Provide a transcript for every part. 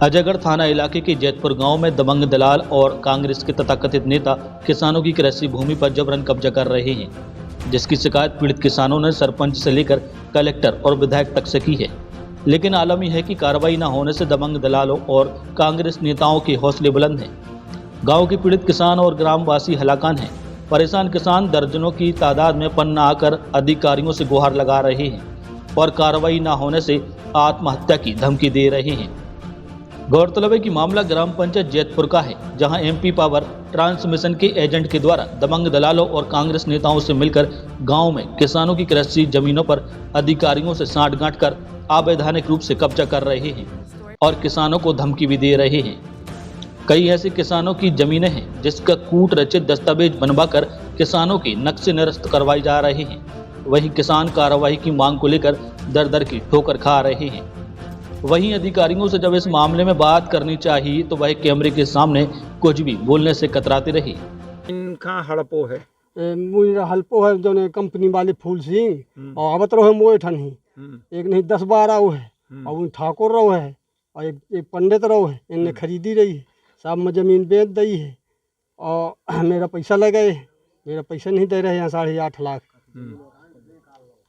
अजयगढ़ थाना इलाके के जैतपुर गांव में दबंग दलाल और कांग्रेस के तथाकथित नेता किसानों की कृषि भूमि पर जबरन कब्जा कर रहे हैं, जिसकी शिकायत पीड़ित किसानों ने सरपंच से लेकर कलेक्टर और विधायक तक से की है। लेकिन आलम यह है कि कार्रवाई न होने से दबंग दलालों और कांग्रेस नेताओं के हौसले बुलंद हैं। गांव के पीड़ित किसान और ग्रामवासी हलाकान हैं। परेशान किसान दर्जनों की तादाद में पन्ना आकर अधिकारियों से गुहार लगा रहे हैं और कार्रवाई न होने से आत्महत्या की धमकी दे रहे हैं। गौरतलब है कि मामला ग्राम पंचायत जैतपुर का है, जहां एमपी पावर ट्रांसमिशन के एजेंट के द्वारा दबंग दलालों और कांग्रेस नेताओं से मिलकर गांव में किसानों की कृषि जमीनों पर अधिकारियों से सांठगांठ कर अवैधानिक रूप से कब्जा कर रहे हैं और किसानों को धमकी भी दे रहे हैं। कई ऐसे किसानों की जमीनें हैं जिसका कूट रचित दस्तावेज बनवाकर किसानों के नक्शे निरस्त करवाए जा रहे हैं। वहीं किसान कार्रवाई की मांग को लेकर दर दर की ठोकर खा रहे हैं। वहीं अधिकारियों से जब इस मामले में बात करनी चाहिए तो वह कैमरे के सामने कुछ भी बोलने से कतराते रहे। इनका हड़पो है मुझे हल्पो है जो ने कंपनी वाले फूल सिंह और आवत रहो मोए ठन ही एक नहीं 10-12 वो है और उन ठाकुर रहो है और एक पंडित रहो है। इनने खरीदी रही है, सब में जमीन बेच दी है और मेरा पैसा लगे है, मेरा पैसा नहीं दे रहे हैं 8.5 लाख।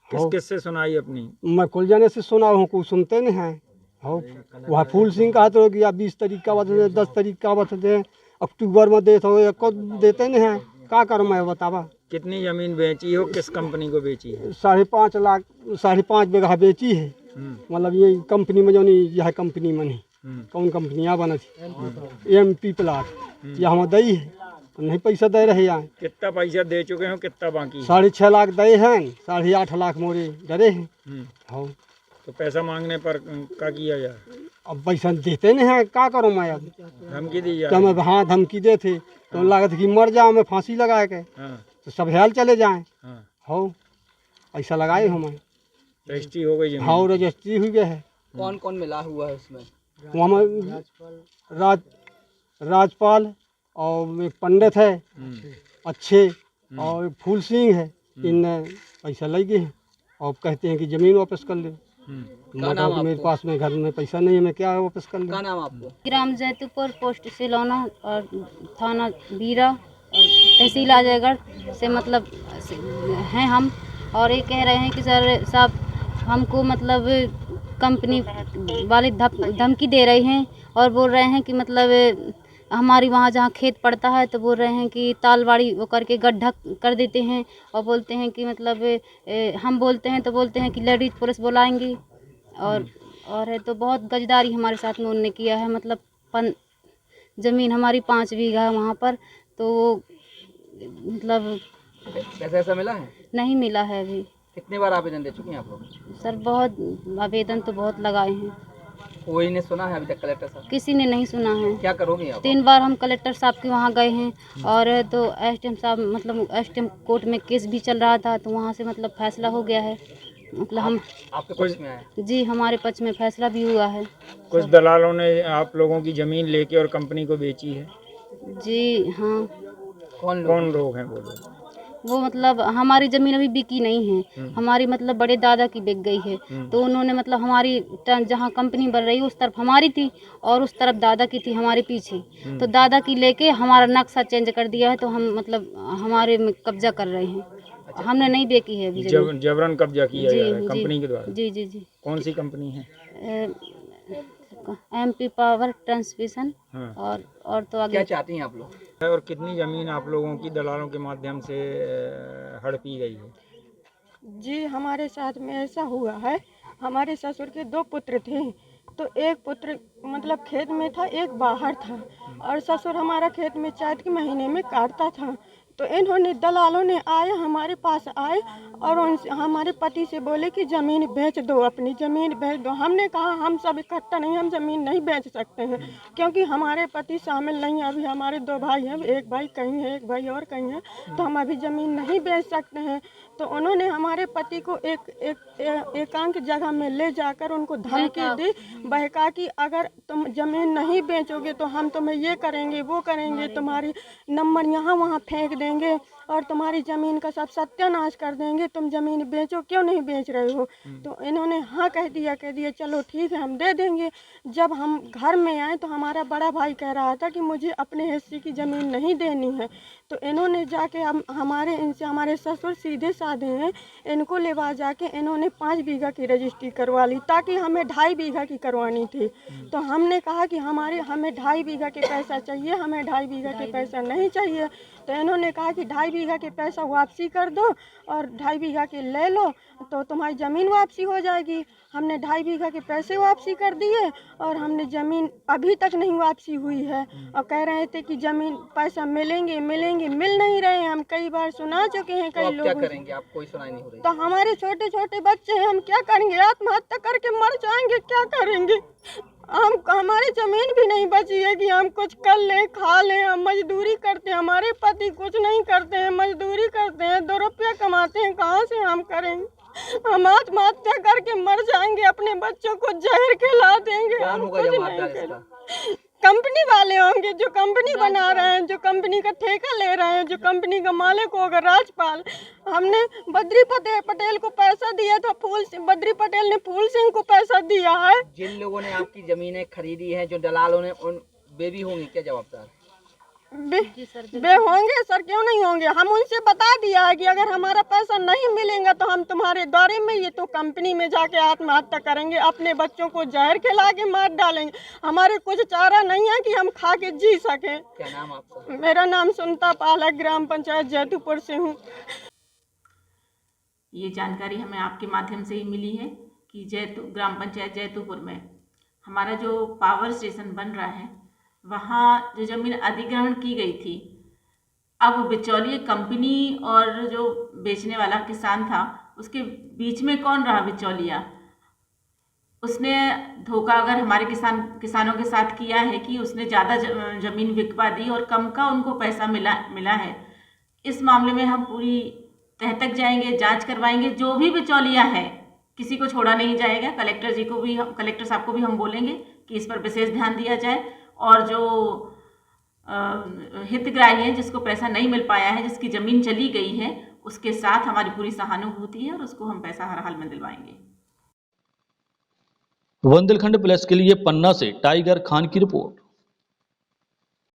किस किस से सुनाई अपनी? मैं कुल जाने से सुना हूँ, कुछ सुनते नहीं हैं। हो वहाँ फूल सिंह का तो गया 20 तारीख का बता 10 तारीख का बता अक्टूबर में देते हो एक देते नहीं हैं। क्या करूँ मैं बतावा? कितनी जमीन बेची हो, किस कंपनी को बेची है? 5.5 लाख 5.5 बीघा बेची है। मतलब ये कंपनी में जो नहीं यह कंपनी में नहीं कौन कंपनियाँ बना थी एमपी प्लाट यहाँ दई है तो नहीं पैसा दे रहे यहाँ। कितना पैसा दे चुके हो, कितना बाकी? 6.5 लाख दे हैं, 8.5 लाख मोरे डरे हैं। हाँ तो पैसा मांगने पर क्या किया जाए? अब पैसा देते नहीं है, क्या करूँ मैं? अब धमकी दी जाए? तो मैं हाँ धमकी दे थे तो लागत कि मर जाओ, मैं फांसी लगा के तो सब हेल चले जाएं। हो ऐसा लगाए हो मैं। रजिस्ट्री हो गई? हाँ रजिस्ट्री हुई है। कौन कौन मिला हुआ है उसमें? वहाँ राजपाल और एक पंडित है अच्छे और एक फूल सिंह है। इनने पैसा ले गए हैं और कहते हैं कि ज़मीन वापस कर ले। मेरे पास में घर में पैसा नहीं है, मैं क्या वापस कर ले? क्या नाम आपको? ग्राम जैतपुर, पोस्ट सिलौना और थाना बीरा और तहसील अजयगढ़ से मतलब हैं हम। और ये कह रहे हैं कि सर साहब हमको मतलब कंपनी वाले धमकी दे रहे हैं और बोल रहे हैं कि मतलब हमारी वहाँ जहाँ खेत पड़ता है तो बोल रहे हैं कि तालवाड़ी वो करके गड्ढा कर देते हैं और बोलते हैं कि मतलब हम बोलते हैं तो बोलते हैं कि लेडीज पुलिस बुलाएंगी और है तो बहुत गजदारी हमारे साथ में उन्होंने किया है। मतलब ज़मीन हमारी 5 बीघा वहाँ पर तो मतलब पैसा मिला है? नहीं मिला है अभी। कितनी बार आवेदन दे चुके हैं आप लोग? सर बहुत आवेदन तो बहुत लगाए हैं, कोई ने सुना है अभी तक? कलेक्टर साहब किसी ने नहीं सुना है। क्या करोगे आप? 3 बार हम कलेक्टर साहब के वहाँ गए हैं और तो एसडीएम साहब मतलब एसडीएम कोर्ट में केस भी चल रहा था तो वहाँ से मतलब फैसला हो गया है। मतलब हम आपके पक्ष में आए? जी हमारे पक्ष में फैसला भी हुआ है। कुछ दलालों ने आप लोगों की जमीन लेके और कंपनी को बेची है? जी हाँ। कौन लोग हैं वो लोग? वो मतलब हमारी ज़मीन अभी बिकी नहीं है, हमारी मतलब बड़े दादा की बिक गई है। तो उन्होंने मतलब हमारी जहाँ कंपनी बन रही है उस तरफ हमारी थी और उस तरफ दादा की थी हमारे पीछे। तो दादा की लेके हमारा नक्शा चेंज कर दिया है तो हम मतलब हमारे में कब्जा कर रहे हैं। हमने नहीं बेची है अभी ज़मीन। जबरन कब्जा किया जी, है कंपनी के द्वारा? जी जी जी। कौन सी कंपनी है? MP power transmission. और तो आगे क्या चाहती हैं आप लोग? और कितनी जमीन आप लोगों की दलालों के माध्यम से हड़पी गई है? जी हमारे साथ में ऐसा हुआ है, हमारे ससुर के 2 पुत्र थे तो एक पुत्र मतलब खेत में था, एक बाहर था और ससुर हमारा खेत में चैत के महीने में काटता था। तो इन्होंने दलालों ने आए हमारे पास आए और उनसे हमारे पति से बोले कि ज़मीन बेच दो, अपनी ज़मीन बेच दो। हमने कहा हम सब इकट्ठा नहीं, हम ज़मीन नहीं बेच सकते हैं क्योंकि हमारे पति शामिल नहीं है। अभी हमारे 2 भाई हैं, एक भाई कहीं है, एक भाई और कहीं है, तो हम अभी ज़मीन नहीं बेच सकते हैं। तो उन्होंने हमारे पति को एकांत जगह में ले जाकर उनको धमकी दी, बहका कि अगर तुम ज़मीन नहीं बेचोगे तो हम तुम्हें ये करेंगे वो करेंगे, तुम्हारी नंबर यहाँ वहाँ फेंक देंगे और तुम्हारी ज़मीन का सब सत्यानाश कर देंगे, तुम ज़मीन बेचो, क्यों नहीं बेच रहे हो। तो इन्होंने हाँ कह दिया चलो ठीक है हम दे देंगे। जब हम घर में आए तो हमारा बड़ा भाई कह रहा था कि मुझे अपने हिस्से की ज़मीन नहीं देनी है। तो इन्होंने जाके इनसे हमारे ससुर सीधे साधे हैं, इनको लेवा जाके इन्होंने 5 बीघा की रजिस्ट्री करवा ली, ताकि हमें 2.5 बीघा की करवानी थी। तो हमने कहा कि हमें 2.5 बीघा के पैसा चाहिए, हमें 2.5 बीघा के पैसा नहीं चाहिए। तो इन्होंने कहा कि 2.5 बीघा के पैसा वापसी कर दो और 2.5 बीघा के ले लो तो तुम्हारी ज़मीन वापसी हो जाएगी। हमने 2.5 बीघा के पैसे वापसी कर दिए और हमने ज़मीन अभी तक नहीं वापसी हुई है। और कह रहे थे कि ज़मीन पैसा मिलेंगे, मिल नहीं रहे हैं। हम कई बार सुना चुके हैं कई लोग। क्या करेंगे आप, कोई सुनाई नहीं हो रही। तो हमारे छोटे छोटे बच्चे हैं, हम क्या करेंगे, आत्महत्या करके मर जाएंगे, क्या करेंगे। हमारी ज़मीन भी नहीं बची है कि हम कुछ कर लें, खा लें। हम मजदूरी करते हैं, हमारे पति कुछ नहीं करते हैं, मजदूरी करते हैं, 2 रुपया कमाते हैं, कहाँ से हम करेंगे। हम आत्महत्या करके मर जाएंगे, अपने बच्चों को जहर खिला देंगे। कौन हम होगा कुछ जमातदार नहीं इसका? करेंगे। कंपनी वाले होंगे, जो कंपनी बना रहे हैं, जो कंपनी का ठेका ले रहे हैं, जो कंपनी का मालिक होगा राजपाल। हमने बद्री पटेल को पैसा दिया था, बद्री पटेल ने फूल सिंह को पैसा दिया है। जिन लोगों ने आपकी जमीनें खरीदी हैं, जो दलालों ने, उन बेबी होंगे क्या जवाबदार? बे होंगे सर, क्यों नहीं होंगे। हम उनसे बता दिया है कि अगर हमारा पैसा नहीं मिलेगा तो हम तुम्हारे दायरे में ये तो कंपनी में जाके आत्महत्या करेंगे, अपने बच्चों को जहर खिला के मार डालेंगे। हमारे कुछ चारा नहीं है कि हम खा के जी सके। क्या नाम आपका? मेरा नाम सुनता पाल है, ग्राम पंचायत जैतूपुर से हूँ। ये जानकारी हमें आपके माध्यम से ही मिली है कि ग्राम पंचायत जैतूपुर में हमारा जो पावर स्टेशन बन रहा है, वहाँ जो ज़मीन अधिग्रहण की गई थी, अब बिचौलिए कंपनी और जो बेचने वाला किसान था, उसके बीच में कौन रहा बिचौलिया। उसने धोखा अगर हमारे किसानों के साथ किया है कि उसने ज़्यादा ज़मीन बिकवा दी और कम का उनको पैसा मिला है। इस मामले में हम पूरी तह तक जाएंगे, जांच करवाएंगे। जो भी बिचौलिया है, किसी को छोड़ा नहीं जाएगा। कलेक्टर साहब को भी हम बोलेंगे कि इस पर विशेष ध्यान दिया जाए और जो हितग्राही है, जिसको पैसा नहीं मिल पाया है, जिसकी ज़मीन चली गई है, उसके साथ हमारी पूरी सहानुभूति है और उसको हम पैसा हर हाल में दिलवाएंगे। बुंदेलखंड प्लस के लिए पन्ना से टाइगर खान की रिपोर्ट।